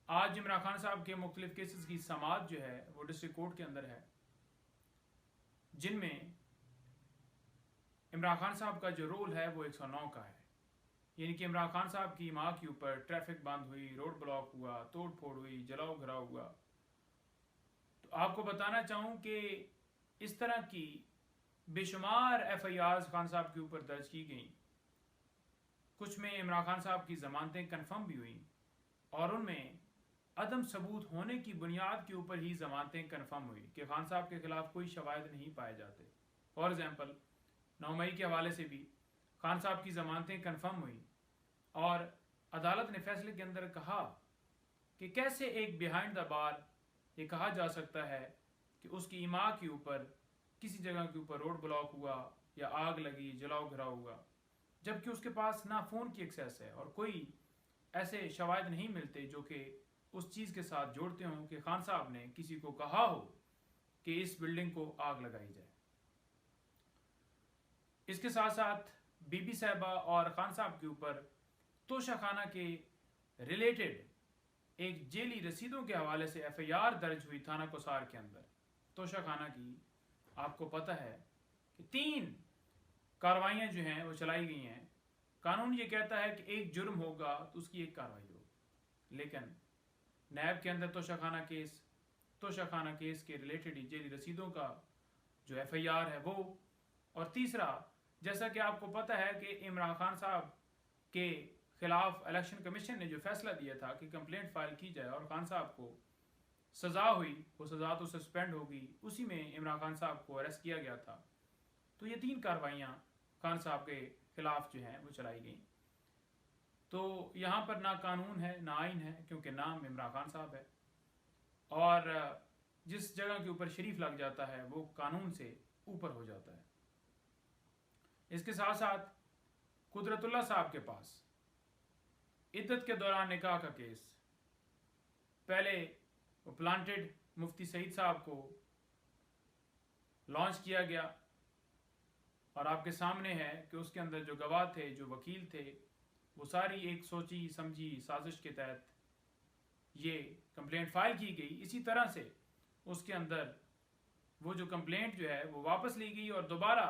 آج عمران خان صاحب کے مختلف کیسز کی سماعت جو ہے وہ ڈسٹرکٹ کورٹ کے اندر ہے، جن میں عمران خان صاحب کا جو رول ہے وہ 109 کا ہے. یعنی کہ عمران خان صاحب کی ماں کے اوپر ٹریفک بند ہوئی، روڈ بلاک ہوا، توڑ پھوڑ ہوئی، جلاؤ گھراؤ ہوا. تو آپ کو بتانا چاہوں کہ اس طرح کی بے شمار ایف آئی آرز خان صاحب کے اوپر درج کی گئیں. کچھ میں عمران خان صاحب کی ضمانتیں کنفرم بھی ہوئیں اور ان میں عدم ثبوت ہونے کی بنیاد کے اوپر ہی ضمانتیں کنفرم ہوئی کہ خان صاحب کے خلاف کوئی شواہد نہیں پائے جاتے. فار ایگزامپل 9 مئی کے حوالے سے بھی خان صاحب کی ضمانتیں کنفرم ہوئی اور عدالت نے فیصلے کے اندر کہا کہ کیسے ایک بیہائنڈ دا بار یہ کہا جا سکتا ہے کہ اس کی اماں کے اوپر کسی جگہ کے اوپر روڈ بلاک ہوا یا آگ لگی، جلاؤ گھراؤ ہوا، جبکہ اس کے پاس نہ فون کی ایکسیس ہے اور کوئی ایسے شواہد نہیں ملتے جو کہ اس چیز کے ساتھ جوڑتے ہوں کہ خان صاحب نے کسی کو کہا ہو کہ اس بلڈنگ کو آگ لگائی جائے. اس کے ساتھ ساتھ بی بی صاحبہ اور خان صاحب کے اوپر توشہ خانہ کے ریلیٹڈ ایک جیلی رسیدوں کے حوالے سے ایف آئی آر درج ہوئی تھانہ کوسار کے اندر. توشہ خانہ کی آپ کو پتہ ہے کہ 3 کاروائیاں جو ہیں وہ چلائی گئی ہیں. قانون یہ کہتا ہے کہ ایک جرم ہوگا تو اس کی ایک کاروائی ہوگی، لیکن نیب کے اندر توشہ خانہ کیس کے ریلیٹڈ جیلی رسیدوں کا جو ایف آئی آر ہے وہ، اور تیسرا جیسا کہ آپ کو پتہ ہے کہ عمران خان صاحب کے خلاف الیکشن کمیشن نے جو فیصلہ دیا تھا کہ کمپلینٹ فائل کی جائے اور خان صاحب کو سزا ہوئی، وہ سزا تو سسپینڈ ہوگی، اسی میں عمران خان صاحب کو اریسٹ کیا گیا تھا. تو یہ 3 کاروائیاں خان صاحب کے خلاف جو ہیں وہ چلائی گئیں. تو یہاں پر نہ قانون ہے نہ آئین ہے، کیونکہ نام عمران خان صاحب ہے اور جس جگہ کے اوپر شریف لگ جاتا ہے وہ قانون سے اوپر ہو جاتا ہے. اس کے ساتھ ساتھ قدرت اللہ صاحب کے پاس عدت کے دوران نکاح کا کیس، پہلے وہ پلانٹڈ مفتی سعید صاحب کو لانچ کیا گیا اور آپ کے سامنے ہے کہ اس کے اندر جو گواہ تھے، جو وکیل تھے، وہ ساری ایک سوچی سمجھی سازش کے تحت یہ کمپلینٹ فائل کی گئی. اسی طرح سے اس کے اندر وہ جو کمپلینٹ جو ہے وہ واپس لی گئی اور دوبارہ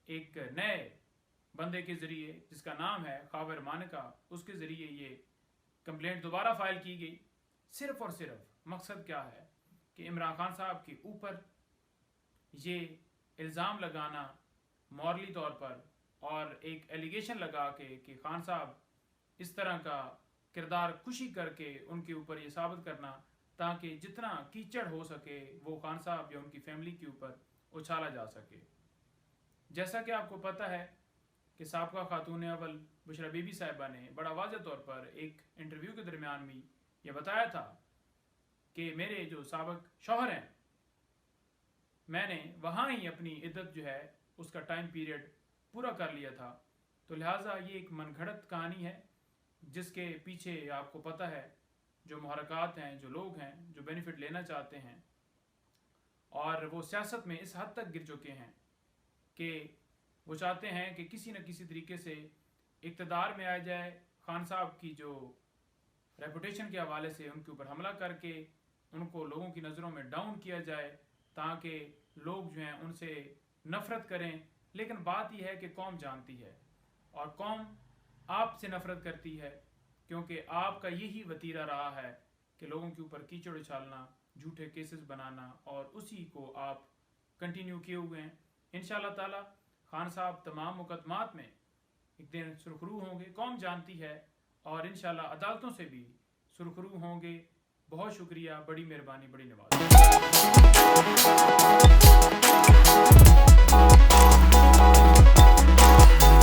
ایک نئے بندے کے ذریعے جس کا نام ہے خاور مانکا، اس کے ذریعے یہ کمپلینٹ دوبارہ فائل کی گئی. صرف اور صرف مقصد کیا ہے کہ عمران خان صاحب کے اوپر یہ الزام لگانا مورلی طور پر اور ایک ایلیگیشن لگا کے کہ خان صاحب اس طرح کا کردار کشی کر کے ان کے اوپر یہ ثابت کرنا تاکہ جتنا کیچڑ ہو سکے وہ خان صاحب یا ان کی فیملی کے اوپر اچھالا جا سکے. جیسا کہ آپ کو پتہ ہے کہ سابقہ خاتون اول بشرا بی بی صاحبہ نے بڑا واضح طور پر ایک انٹرویو کے درمیان بھی یہ بتایا تھا کہ میرے جو سابق شوہر ہیں، میں نے وہاں ہی اپنی عدت جو ہے اس کا ٹائم پیریڈ پورا کر لیا تھا. تو لہٰذا یہ ایک من گھڑت کہانی ہے جس کے پیچھے آپ کو پتہ ہے جو محرکات ہیں، جو لوگ ہیں جو بینیفٹ لینا چاہتے ہیں اور وہ سیاست میں اس حد تک گر چکے ہیں کہ وہ چاہتے ہیں کہ کسی نہ کسی طریقے سے اقتدار میں آ جائے، خان صاحب کی جو ریپوٹیشن کے حوالے سے ان کے اوپر حملہ کر کے ان کو لوگوں کی نظروں میں ڈاؤن کیا جائے تاکہ لوگ جو ہیں ان سے نفرت کریں. لیکن بات یہ ہے کہ قوم جانتی ہے اور قوم آپ سے نفرت کرتی ہے کیونکہ آپ کا یہی وتیرہ رہا ہے کہ لوگوں کے اوپر کیچڑ اچھالنا، جھوٹے کیسز بنانا، اور اسی کو آپ کنٹینیو کیے ہوئے ہیں. انشاءاللہ تعالی خان صاحب تمام مقدمات میں ایک دن سرخرو ہوں گے، قوم جانتی ہے، اور انشاءاللہ عدالتوں سے بھی سرخرو ہوں گے. بہت شکریہ، بڑی مہربانی، بڑی نواز.